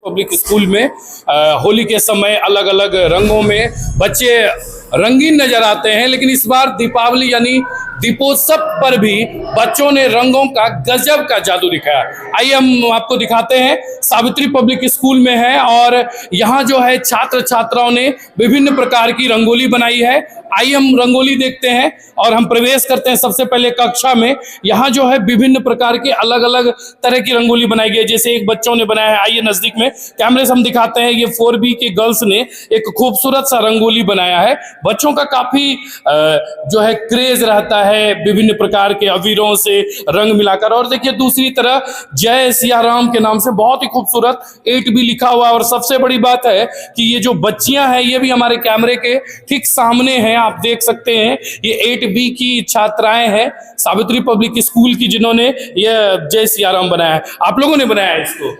Public school में होली के समय अलग अलग रंगों में बच्चे रंगीन नजर आते हैं, लेकिन इस बार दीपावली यानी दीपोत्सव पर भी बच्चों ने रंगों का गजब का जादू दिखाया। आइए हम आपको दिखाते हैं, सावित्री पब्लिक स्कूल में है और यहाँ जो है छात्र छात्राओं ने विभिन्न प्रकार की रंगोली बनाई है। आइए हम रंगोली देखते हैं और हम प्रवेश करते हैं सबसे पहले कक्षा में। यहाँ जो है विभिन्न प्रकार के अलग अलग तरह की रंगोली बनाई गई है, जैसे एक बच्चों ने बनाया है। आइए नजदीक में कैमरे से हम दिखाते हैं, ये 4B के गर्ल्स ने एक खूबसूरत सा रंगोली बनाया है। बच्चों का काफी जो है क्रेज रहता है विभिन्न प्रकार के अबीरों से रंग मिलाकर। और देखिए दूसरी तरफ जय सिया राम के नाम से बहुत ही खूबसूरत 8B लिखा हुआ है। और सबसे बड़ी बात है कि ये जो बच्चियां हैं ये भी हमारे कैमरे के ठीक सामने हैं, आप देख सकते हैं। ये 8B की छात्राएं हैं सावित्री पब्लिक स्कूल की, जिन्होंने ये जय सिया राम बनाया है। आप लोगों ने बनाया है इसको,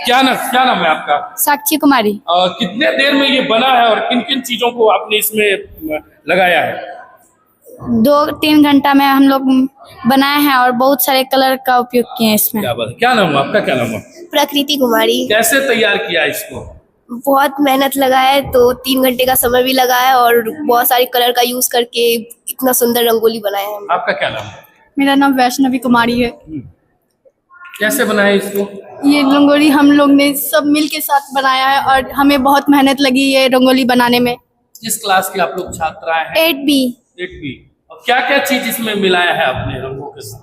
क्या नाम है आपका? साक्षी कुमारी। कितने देर में ये बना है और किन किन चीजों को आपने इसमें लगाया है? 2-3 घंटा में हम लोग बनाए हैं और बहुत सारे कलर का उपयोग किए हैं इसमें। क्या बात है, क्या नाम है आपका? क्या नाम है? प्रकृति कुमारी। कैसे तैयार किया इसको? बहुत मेहनत लगा है, तो 3 घंटे का समय भी लगा है और बहुत सारे कलर का यूज करके इतना सुंदर रंगोली बनाया है। आपका क्या नाम है? मेरा नाम वैष्णवी कुमारी है। कैसे बनाया इसको? ये रंगोली हम लोग ने सब मिल के साथ बनाया है और हमें बहुत मेहनत लगी ये रंगोली बनाने में। किस क्लास के आप लोग छात्राएं हैं? 8B। 8B। और क्या क्या चीज इसमें मिलाया है आपने रंगों के साथ?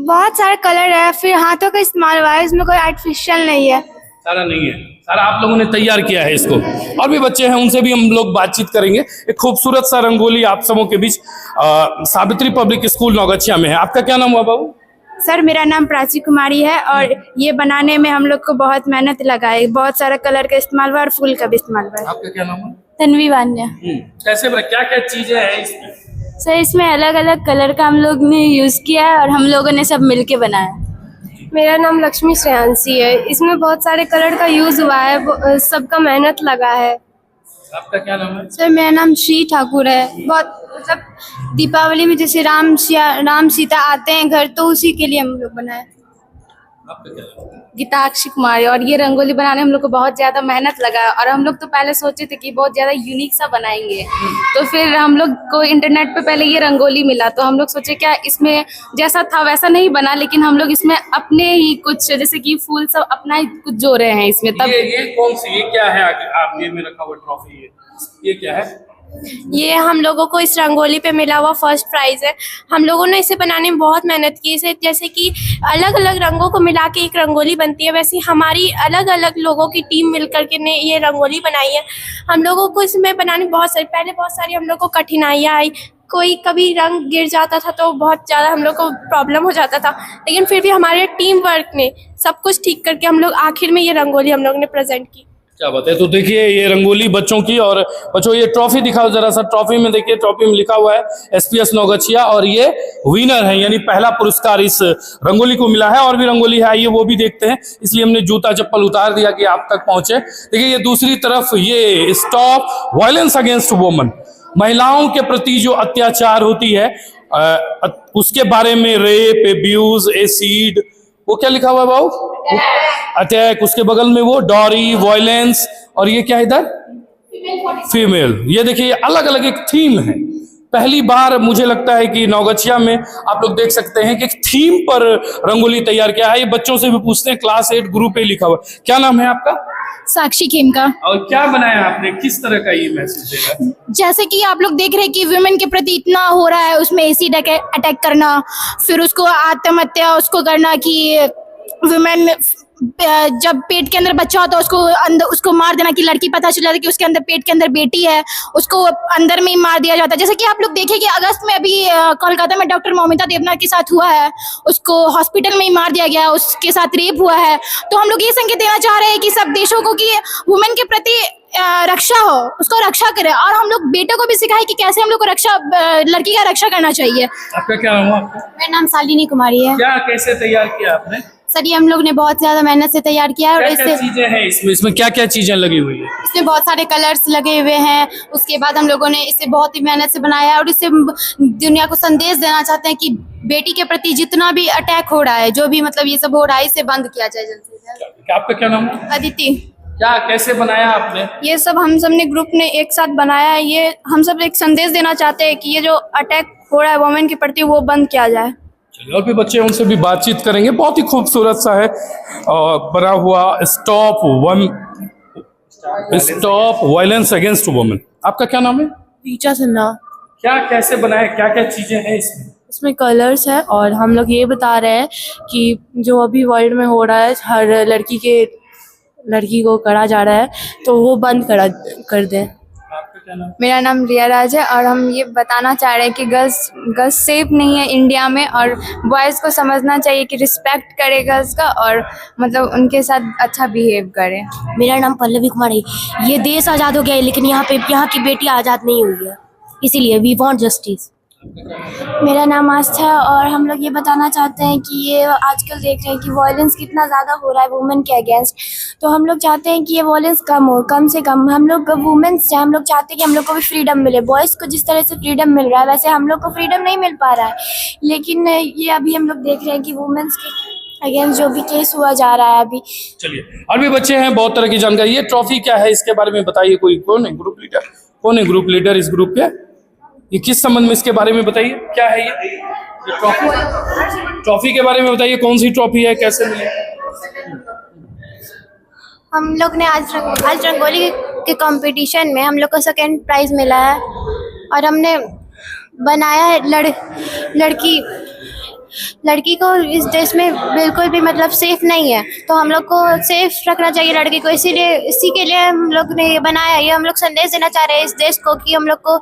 बहुत सारे कलर है, फिर हाथों का इस्तेमाल हुआ है, इसमें कोई आर्टिफिशियल नहीं है। सारा नहीं है, सारा आप लोगों ने तैयार किया है इसको। और भी बच्चे हैं, उनसे भी हम लोग बातचीत करेंगे। एक खूबसूरत सा रंगोली आप सबों के बीच सावित्री पब्लिक स्कूल नौगछिया में है। आपका क्या नाम हुआ बाबू? सर मेरा नाम प्राची कुमारी है और ये बनाने में हम लोग को बहुत मेहनत लगा है। बहुत सारा कलर का इस्तेमाल हुआ और फूल का भी इस्तेमाल हुआ है। आपका क्या नाम है? तन्वी वान्या। कैसे बना, क्या क्या चीजें हैं इसमें? सर इसमें अलग अलग कलर का हम लोग ने यूज किया है और हम लोगों ने सब मिलके बनाया। मेरा नाम लक्ष्मी श्रेयांशी है। इसमें बहुत सारे कलर का यूज हुआ है, सबका मेहनत लगा है। आपका क्या नाम है? सर मेरा नाम श्री ठाकुर है। बहुत मतलब दीपावली में जैसे राम सीता आते हैं घर, तो उसी के लिए हम लोग बनाए। आपका क्या नाम है? गीताक्षी कुमारी। और ये रंगोली बनाने हम लोग को बहुत ज्यादा मेहनत लगा और हम लोग तो पहले सोचे थे कि बहुत ज्यादा यूनिक सा बनाएंगे, तो फिर हम लोग को इंटरनेट पे पहले ये रंगोली मिला, तो हम लोग सोचे क्या इसमें जैसा था वैसा नहीं बना, लेकिन हम लोग इसमें अपने ही कुछ जैसे कि फूल सब अपना ही कुछ जोड़े हैं इसमें। तब ये कौन सी, ये क्या है आप ये में रखा हुआ ट्रॉफी? ये क्या है? ये हम लोगों को इस रंगोली पे मिला हुआ फर्स्ट प्राइज है। हम लोगों ने इसे बनाने में बहुत मेहनत की। इसे जैसे कि अलग अलग रंगों को मिला के एक रंगोली बनती है, वैसे हमारी अलग अलग लोगों की टीम मिल करके ने ये रंगोली बनाई है। हम लोगों को इसमें बनाने में पहले बहुत सारी हम लोग को कठिनाइयाँ आई। कोई कभी रंग गिर जाता था तो बहुत ज़्यादा हम लोग को प्रॉब्लम हो जाता था, लेकिन फिर भी हमारे टीम वर्क ने सब कुछ ठीक करके हम लोग आखिर में ये रंगोली हम लोग ने प्रेजेंट की। क्या बात है। तो देखिए ये रंगोली बच्चों की, और बच्चों ये ट्रॉफी दिखाओ जरा सा। ट्रॉफी में देखिए, ट्रॉफी में लिखा हुआ है SPS नौगछिया और ये विनर है, यानी पहला पुरस्कार इस रंगोली को मिला है। और भी रंगोली है, आइए वो भी देखते हैं, इसलिए हमने जूता चप्पल उतार दिया कि आप तक पहुंचे। देखिए ये दूसरी तरफ, ये स्टॉप वायलेंस अगेंस्ट वुमेन, महिलाओं के प्रति जो अत्याचार होती है उसके बारे में, रेप, एब्यूज, एसिड, वो क्या लिखा हुआ है बाबू? अटैक। उसके बगल में वो डॉरी, वायलेंस, और ये क्या इधर? फीमेल। ये देखिए अलग अलग एक थीम है। पहली बार मुझे लगता है कि नौगछिया में आप लोग देख सकते हैं कि एक थीम पर रंगोली तैयार किया है। ये बच्चों से भी पूछते हैं, क्लास 8 ग्रुप ए लिखा हुआ। क्या नाम है आपका? साक्षी खेमका। और क्या बनाया आपने, किस तरह का ये मैसेज दे रहा है? जैसे कि आप लोग देख रहे हैं कि वुमेन के प्रति इतना हो रहा है, उसमें एसिड अटैक करना, फिर उसको आत्महत्या उसको करना कि वुमेन जब पेट के अंदर बच्चा होता है उसको मार देना, कि लड़की पता चल जाता है कि उसके अंदर पेट के अंदर बेटी है, उसको अंदर में ही मार दिया जाता है। जैसे कि आप लोग देखें कि अगस्त में अभी कोलकाता में डॉक्टर मौमिता देवनाथ के साथ हुआ है, उसको हॉस्पिटल में ही मार दिया गया, उसके साथ रेप हुआ है। तो हम लोग ये संकेत देना चाह रहे हैं कि सब देशों को कि वुमेन के प्रति रक्षा हो, उसको रक्षा करे, और हम लोग बेटे को भी सिखाए कि कैसे हम लोग को लड़की का रक्षा करना चाहिए। आपका क्या नाम है? मेरा नाम शालिनी कुमारी है। क्या, कैसे तैयार किया आपने? सर ये हम लोग ने बहुत ज्यादा मेहनत से तैयार किया है और क्या चीजें हैं इसमें क्या क्या चीजें लगी हुई है? इसमें बहुत सारे कलर्स लगे हुए हैं। उसके बाद हम लोगों ने इसे बहुत ही मेहनत से बनाया है और इससे दुनिया को संदेश देना चाहते हैं कि बेटी के प्रति जितना भी अटैक हो रहा है, जो भी मतलब ये सब हो रहा है, इसे बंद किया जाए जल्द से जल्द। आपका क्या नाम है? अदिति। क्या कैसे बनाया आपने? ये सब हम सब ने ग्रुप ने एक साथ बनाया है। ये हम सब एक संदेश देना चाहते हैं कि ये जो अटैक हो रहा है वुमेन के प्रति वो बंद किया जाए। चलिए और भी बच्चे हैं, उनसे भी बातचीत करेंगे। बहुत ही खूबसूरत सा है बना हुआ स्टॉप वायलेंस अगेंस्ट वुमेन। आपका क्या नाम है? रीचा सिन्हा। क्या कैसे बनाया, क्या क्या चीजें हैं इसमें? इसमें कलर्स है और हम लोग ये बता रहे हैं कि जो अभी वर्ल्ड में हो रहा है, हर लड़की को करा जा रहा है, तो वो बंद कर दें। आपका क्या नाम? मेरा नाम रिया राज है और हम ये बताना चाह रहे हैं कि गर्ल्स सेफ नहीं है इंडिया में, और बॉयज़ को समझना चाहिए कि रिस्पेक्ट करे गर्ल्स का और मतलब उनके साथ अच्छा बिहेव करे। मेरा नाम पल्लवी कुमार है। ये देश आज़ाद हो गया है लेकिन यहाँ की बेटी आज़ाद नहीं हुई है, इसीलिए वी वांट जस्टिस। मेरा नाम आस्था है और हम लोग ये बताना चाहते हैं कि ये आजकल देख रहे हैं कि वायलेंस कितना ज़्यादा हो रहा है वुमेन के अगेंस्ट। तो हम लोग चाहते हैं कि ये वायलेंस कम हो, कम से कम। हम लोग वुमेन्स हैं, हम लोग चाहते हैं कि हम लोग को भी फ्रीडम मिले। बॉयज़ को जिस तरह से फ्रीडम मिल रहा है वैसे हम लोग को फ्रीडम नहीं मिल पा रहा है। लेकिन ये अभी हम लोग देख रहे हैं कि वुमेन्स के अगेंस्ट जो भी केस हुआ जा रहा है अभी। चलिए और भी बच्चे हैं, बहुत तरह की जानकारी। ये ट्रॉफी क्या है, इसके बारे में बताइए। कौन है ग्रुप लीडर? कौन है ग्रुप लीडर इस ग्रुप के? ये किस संबंध में, इसके बारे में बताइए। क्या है ये ट्रॉफी के बारे में बताइए। कौन सी ट्रॉफी है, कैसे मिली? हम लोग ने आज रंगोली के कंपटीशन में हम लोग को सेकंड प्राइज मिला है और हमने बनाया है लड़की को इस देश में बिल्कुल भी मतलब सेफ नहीं है, तो हम लोग को सेफ रखना चाहिए लड़की को। इसी के लिए हम लोग ने ये बनाया। ये हम लोग संदेश देना चाह रहे हैं इस देश को कि हम लोग को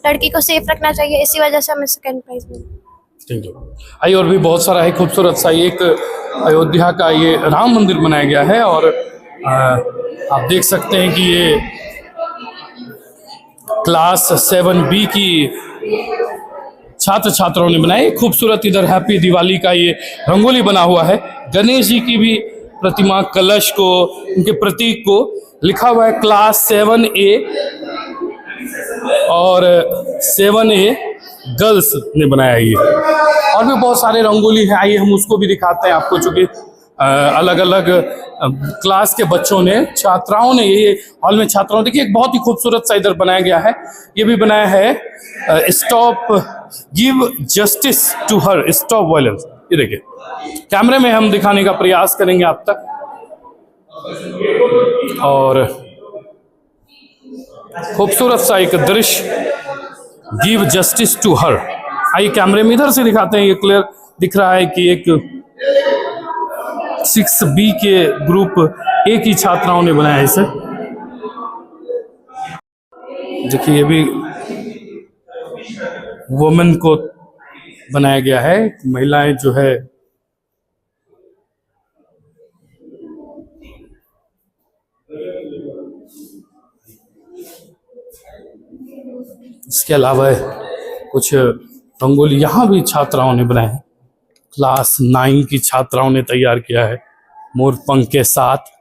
लड़की को सेफ रखना चाहिए। इसी वजह से हमें सेकंड प्राइज मिला। Thank you. आइए और भी बहुत सारा है खूबसूरत सा। एक अयोध्या का ये राम मंदिर बनाया गया है और आप देख सकते हैं कि ये क्लास 7B की छात्र छात्राओं ने बनाए। खूबसूरत इधर हैप्पी दिवाली का ये रंगोली बना हुआ है। गणेश जी की भी प्रतिमा, कलश को, उनके प्रतीक को लिखा हुआ है क्लास 7A और 7A गर्ल्स ने बनाया ये। और भी बहुत सारे रंगोली है, आइए हम उसको भी दिखाते हैं आपको। चूँकि अलग अलग क्लास के बच्चों ने, छात्राओं ने, ये हॉल में छात्राओं, देखिए एक बहुत ही खूबसूरत सा इधर बनाया गया है। ये भी बनाया है stop give justice to her, stop violence. ये देखिए कैमरे में हम दिखाने का प्रयास करेंगे आप तक। और खूबसूरत सा एक दृश्य, गिव जस्टिस टू हर। आइए कैमरे में इधर से दिखाते हैं। ये क्लियर दिख रहा है कि एक 6B के ग्रुप A की छात्राओं ने बनाया इसे। देखिए ये भी वुमेन को बनाया गया है। महिलाएं जो है इसके अलावा कुछ रंगोली यहाँ भी छात्राओं ने बनाए हैं। क्लास 9 की छात्राओं ने तैयार किया है मोर पंख के साथ।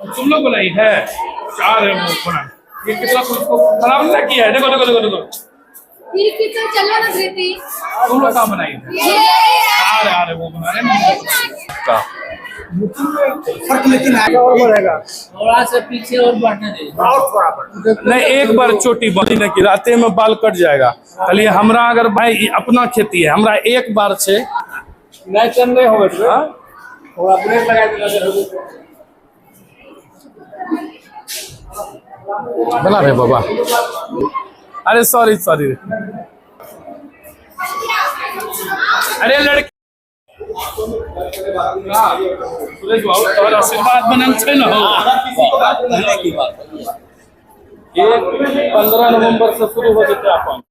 तुम लोग बनाई है? चार है वो बना। ये कितना उसको खराब ना किया है। देखो देखो देखो देखो, ठीक है चलो ना कृति। तुम लोग कहाँ बनाई है? आ रहे वो बना रहे हैं का फर्क, लेकिन आगे और बढ़ेगा। थोड़ा सा पीछे और बढ़ने दे, और थोड़ा बढ़। नहीं, एक बार छोटी बड़ी न की राते में बाल कट जाएगा। खाली हमरा अगर भाई अपना खेती है, हमरा एक बार से नहीं चल रहे हो थोड़ा ब्रेक लगा देना। बना रहे बाबा। अरे सॉरी सॉरी, अरे लड़के सुरेश बाबू तोहर आशीर्वाद बनल छै न हो। 15 नवंबर से शुरू हो जेतै अपन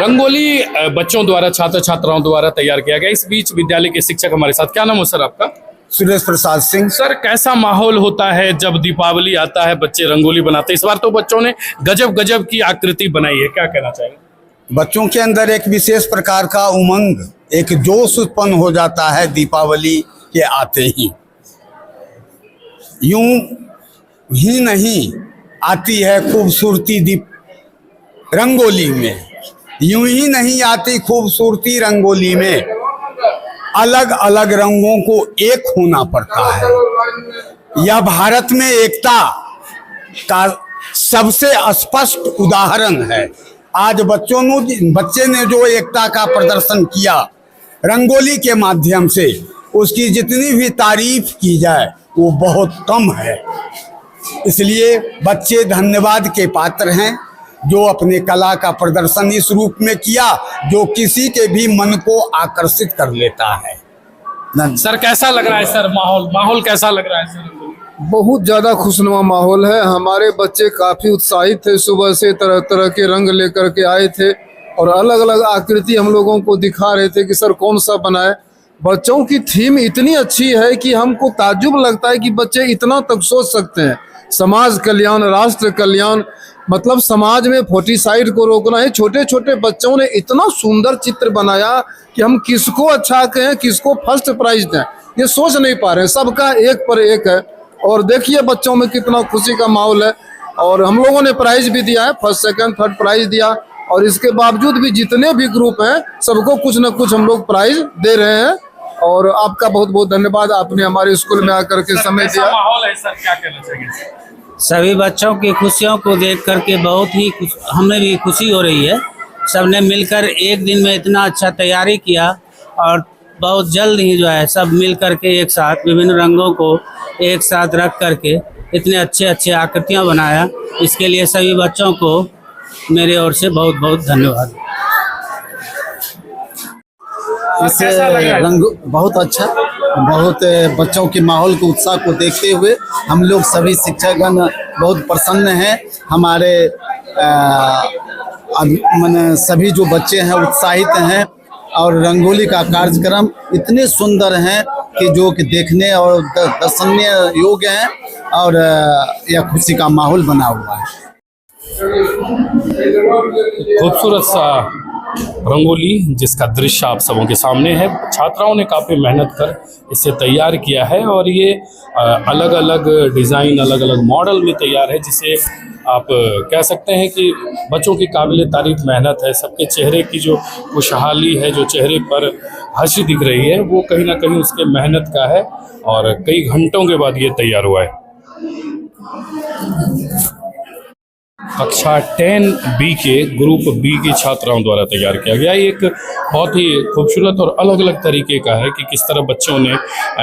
रंगोली। बच्चों द्वारा, छात्र छात्राओं द्वारा तैयार किया गया। इस बीच विद्यालय के शिक्षक हमारे साथ। क्या नाम है सर आपका? सुरेश प्रसाद सिंह। सर, कैसा माहौल होता है जब दीपावली आता है, बच्चे रंगोली बनाते हैं? इस बार तो बच्चों ने गजब गजब की आकृति बनाई है, क्या कहना चाहेंगे? बच्चों के अंदर एक विशेष प्रकार का उमंग, एक जोश उत्पन्न हो जाता है दीपावली के आते ही। यूं ही नहीं आती है खूबसूरती दीप रंगोली में, यूं ही नहीं आती खूबसूरती रंगोली में, अलग अलग रंगों को एक होना पड़ता है। यह भारत में एकता का सबसे स्पष्ट उदाहरण है। आज बच्चे ने जो एकता का प्रदर्शन किया रंगोली के माध्यम से, उसकी जितनी भी तारीफ की जाए वो बहुत कम है। इसलिए बच्चे धन्यवाद के पात्र हैं जो अपने कला का प्रदर्शन इस रूप में किया जो किसी के भी मन को आकर्षित कर लेता है। सर, कैसा लग रहा है सर माहौल कैसा लग रहा है सर? बहुत ज़्यादा खुशनुमा माहौल है। हमारे बच्चे काफ़ी उत्साहित थे, सुबह से तरह तरह के रंग लेकर के आए थे और अलग अलग आकृति हम लोगों को दिखा रहे थे कि सर कौन सा बनाए। बच्चों की थीम इतनी अच्छी है कि हमको ताज्जुब लगता है कि बच्चे इतना तक सोच सकते हैं। समाज कल्याण, राष्ट्र कल्याण, मतलब समाज में फोर्टिसाइड को रोकना है। छोटे छोटे बच्चों ने इतना सुंदर चित्र बनाया कि हम किसको अच्छा कहें, किसको फर्स्ट प्राइज दें, ये सोच नहीं पा रहे हैं। सबका एक पर एक है और देखिए बच्चों में कितना खुशी का माहौल है। और हम लोगों ने प्राइज भी दिया है, फर्स्ट सेकंड थर्ड प्राइज दिया और इसके बावजूद भी जितने भी ग्रुप हैं सबको कुछ न कुछ हम लोग प्राइज दे रहे हैं। और आपका बहुत बहुत धन्यवाद, आपने हमारे स्कूल में आकर के समय दिया। माहौल है सर, क्या कहना चाहेंगे? सभी बच्चों की खुशियों को देख करके बहुत ही हमें भी खुशी हो रही है। सबने मिलकर एक दिन में इतना अच्छा तैयारी किया और बहुत जल्द ही जो है सब मिल करके एक साथ विभिन्न रंगों को एक साथ रख करके इतने अच्छे अच्छे आकृतियाँ बनाया। इसके लिए सभी बच्चों को मेरे ओर से बहुत बहुत धन्यवाद। इस रंग बहुत अच्छा, बहुत बच्चों के माहौल के उत्साह को देखते हुए हम लोग सभी शिक्षकगण बहुत प्रसन्न हैं। हमारे सभी जो बच्चे हैं उत्साहित हैं और रंगोली का कार्यक्रम इतने सुंदर हैं कि जो कि देखने और दर्शनीय योग्य हैं और यह खुशी का माहौल बना हुआ है। खूबसूरत सा रंगोली जिसका दृश्य आप सबों के सामने है। छात्राओं ने काफ़ी मेहनत कर इसे तैयार किया है और ये अलग अलग डिज़ाइन, अलग अलग मॉडल में तैयार है, जिसे आप कह सकते हैं कि बच्चों की काबिल तारीफ मेहनत है। सबके चेहरे की जो खुशहाली है, जो चेहरे पर हंसी दिख रही है, वो कहीं ना कहीं उसके मेहनत का है और कई घंटों के बाद ये तैयार हुआ है। कक्षा 10B के ग्रुप बी के छात्राओं द्वारा तैयार किया गया। ये एक बहुत ही खूबसूरत और अलग अलग तरीके का है कि किस तरह बच्चों ने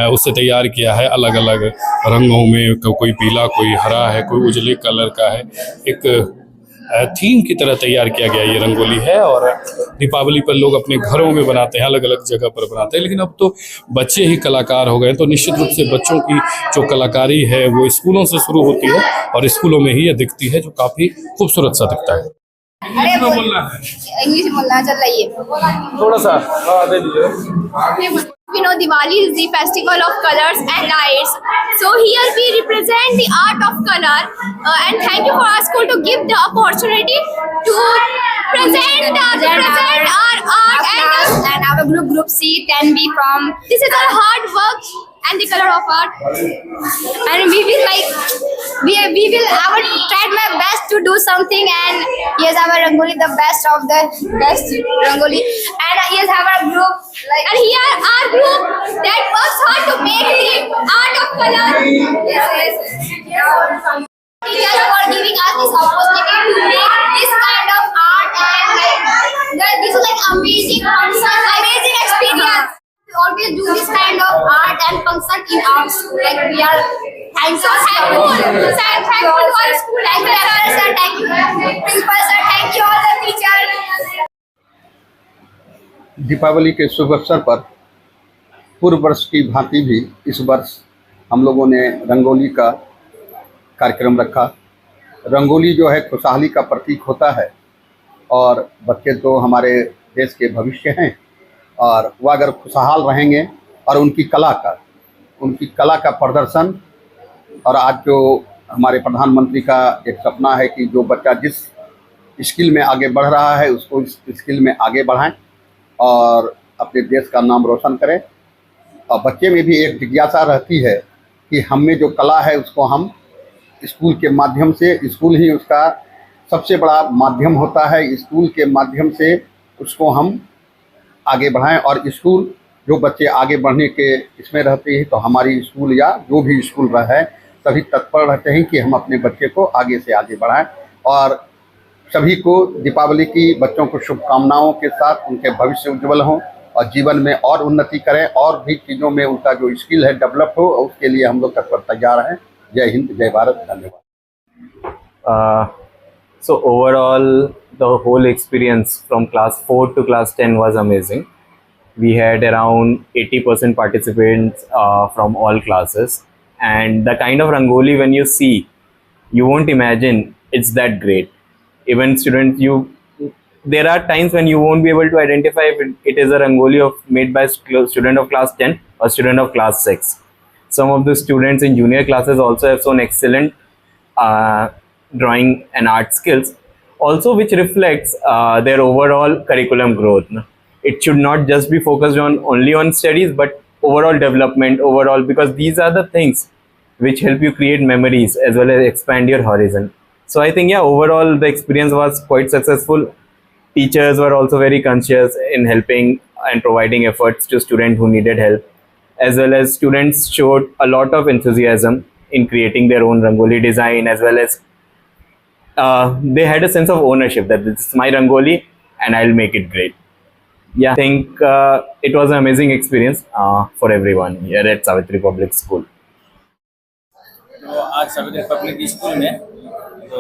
उसे तैयार किया है। अलग अलग रंगों में, कोई पीला, कोई हरा है, कोई उजले कलर का है। एक थीम की तरह तैयार किया गया ये रंगोली है और दीपावली पर लोग अपने घरों में बनाते हैं, अलग अलग जगह पर बनाते हैं। लेकिन अब तो बच्चे ही कलाकार हो गए, तो निश्चित रूप से बच्चों की जो कलाकारी है वो स्कूलों से शुरू होती है और स्कूलों में ही यह दिखती है, जो काफ़ी खूबसूरत सा दिखता है। इंग्लिश बोलना चल रही है थोड़ा सा दे दीजिए। We know Diwali is the festival of colors and lights. So here we represent the art of color and thank you for our school to give the opportunity to present our art and our group C 10B from this is our hard work and the color of art. and we will I will try my best to do something, and yes, our rangoli the best of the best rangoli, and yes, our group And here our group that works hard to make the art of color. teachers for giving us this opportunity to make this kind of art, and this is like amazing function, amazing experience. We always do this kind of art and function in our school. Like we are thankful to our school, thank you sir, thank you principal sir, thank you all the teachers. Deepawali के शुभ अवसर पर पूर्व वर्ष की भांति भी इस वर्ष हम लोगों ने रंगोली का कार्यक्रम रखा। रंगोली जो है खुशहाली का प्रतीक होता है और बच्चे तो हमारे देश के भविष्य हैं और वह अगर खुशहाल रहेंगे और उनकी कला का उनकी कला का प्रदर्शन। और आज जो हमारे प्रधानमंत्री का एक सपना है कि जो बच्चा जिस स्किल में आगे बढ़ रहा है उसको इस स्किल में आगे बढ़ाएं और अपने देश का नाम रोशन करें। और बच्चे में भी एक जिज्ञासा रहती है कि हम में जो कला है उसको हम स्कूल के माध्यम से, स्कूल ही उसका सबसे बड़ा माध्यम होता है, स्कूल के माध्यम से उसको हम आगे बढ़ाएं। और स्कूल जो बच्चे आगे बढ़ने के इसमें रहते हैं तो हमारी स्कूल या जो भी स्कूल रहे सभी तत्पर रहते हैं कि हम अपने बच्चे को आगे से आगे बढ़ाएं। और सभी को दीपावली की बच्चों को शुभकामनाओं के साथ उनके भविष्य उज्जवल हों और जीवन में और उन्नति करें और भी चीज़ों में उनका जो स्किल है डेवलप हो, उसके लिए हम लोग तत्पर तैयार हैं। जय हिंद, जय भारत, धन्यवाद। So overall, the whole experience from class 4 to class 10 was amazing. We had around 80% participants from all classes, and the kind of rangoli when you see, you won't imagine it's that great. Even students, there are times when you won't be able to identify if it is a rangoli made by student of class 10 or student of class 6. Some of the students in junior classes also have shown excellent drawing and art skills, also which reflects their overall curriculum growth. It should not just be focused only on studies, but overall development overall, because these are the things which help you create memories as well as expand your horizon. So I think, yeah, overall the experience was quite successful. Teachers were also very conscious in helping and providing efforts to students who needed help, as well as students showed a lot of enthusiasm in creating their own rangoli design, as well as they had a sense of ownership that this is my rangoli and I'll make it great. Yeah, I think it was an amazing experience for everyone here at Savitri Public School. तो आज Savitri public school में तो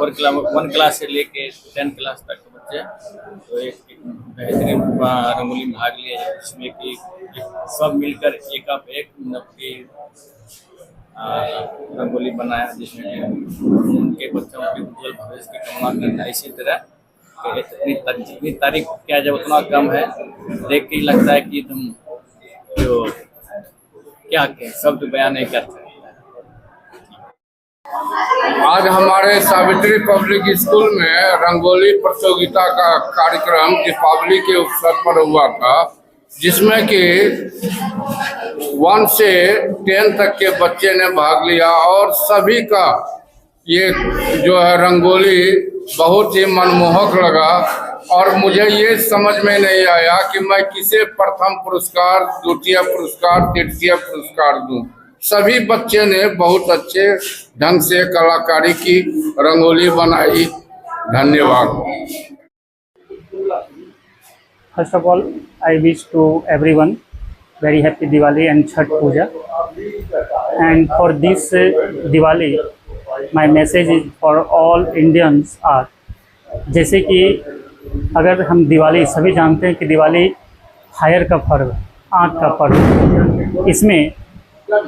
1 class से लेके 10 class तक के बच्चे तो एक बेहतरीन रंगोली में भाग लिए, जिसमें कि सब मिलकर एक की रंगोली बनाया, जिसमें उनके बच्चों के उज्जवल भविष्य की कामना करना। इसी तरह जितनी तारीफ किया जाए उतना कम है। देख के ही लगता है कि एकदम जो क्या शब्द बयान नहीं कर सकते। आज हमारे सावित्री पब्लिक स्कूल में रंगोली प्रतियोगिता का कार्यक्रम दीपावली के अवसर पर हुआ था, जिसमें कि 1 से 10 तक के बच्चे ने भाग लिया और सभी का ये जो है रंगोली बहुत ही मनमोहक लगा। और मुझे ये समझ में नहीं आया कि मैं किसे प्रथम पुरस्कार, द्वितीय पुरस्कार, तृतीय पुरस्कार दूं। सभी बच्चे ने बहुत अच्छे ढंग से कलाकारी की, रंगोली बनाई। धन्यवाद। First of all, I wish to everyone very happy Diwali and Chhath Puja. And for this Diwali, my message is for all Indians are, जैसे कि अगर हम दिवाली सभी जानते हैं कि दिवाली फायर का पर्व, आग का पर्व। इसमें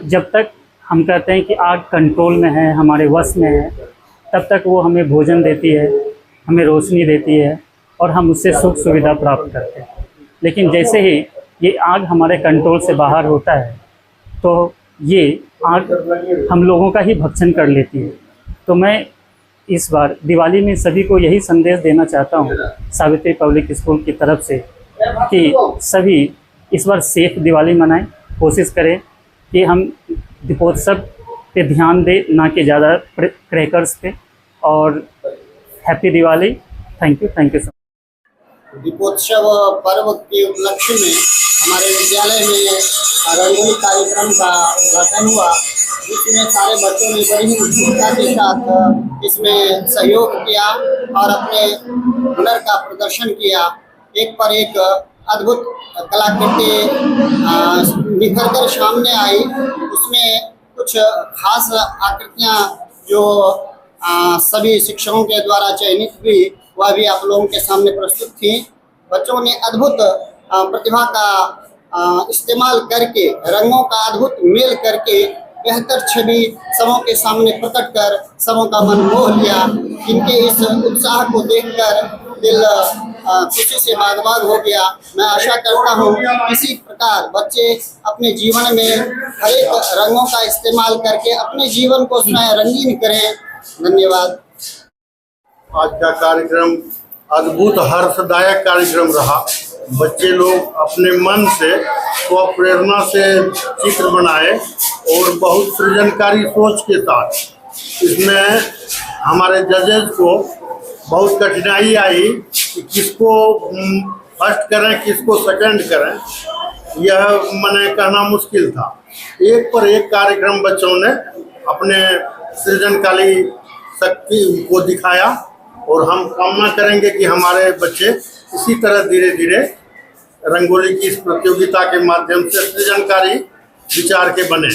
जब तक हम कहते हैं कि आग कंट्रोल में है, हमारे वश में है, तब तक वो हमें भोजन देती है, हमें रोशनी देती है और हम उससे सुख सुविधा प्राप्त करते हैं। लेकिन जैसे ही ये आग हमारे कंट्रोल से बाहर होता है तो ये आग हम लोगों का ही भक्षण कर लेती है। तो मैं इस बार दिवाली में सभी को यही संदेश देना चाहता हूँ सावित्री पब्लिक स्कूल की तरफ से कि सभी इस बार सेफ दिवाली मनाएं। कोशिश करें कि हम दीपोत्सव पे ध्यान दें, ना कि ज़्यादा क्रैकर्स पे। और happy Diwali. Thank you so much. दीपोत्सव पर्व के उपलक्ष्य में हमारे विद्यालय में रंगोली कार्यक्रम का उद्घाटन हुआ, जिसमें सारे बच्चों ने बड़ी ही उत्सुकता के साथ इसमें सहयोग किया और अपने हुनर का प्रदर्शन किया। एक पर एक अद्भुत कलाकृति निखर कर सामने आई। उसमें कुछ खास आकृतियाँ जो सभी शिक्षकों के द्वारा चयनित हुई, वह भी आप लोगों के सामने प्रस्तुत थी। बच्चों ने अद्भुत प्रतिभा का इस्तेमाल करके, रंगों का अद्भुत मेल करके बेहतर छवि सबों के सामने प्रकट कर सबों का मन मोह लिया। इनके इस उत्साह को देखकर दिल खुशी से बागबाग हो गया। मैं आशा करता हूँ इसी प्रकार बच्चे अपने जीवन में हर एक रंगों का इस्तेमाल करके अपने जीवन को स्वयं रंगीन करें। धन्यवाद। आज का कार्यक्रम अद्भुत हर्षदायक कार्यक्रम रहा। बच्चे लोग अपने मन से व प्रेरणा से चित्र बनाए और बहुत सृजनकारी सोच के साथ। इसमें हमारे जजेस को बहुत कठिनाई आई कि किसको फर्स्ट करें किसको सेकंड करें, यह मैंने कहना मुश्किल था। एक पर एक कार्यक्रम बच्चों ने अपने सृजनकारी शक्ति को दिखाया और हम कामना करेंगे कि हमारे बच्चे इसी तरह धीरे धीरे रंगोली की इस प्रतियोगिता के माध्यम से सृजनकारी विचार के बने।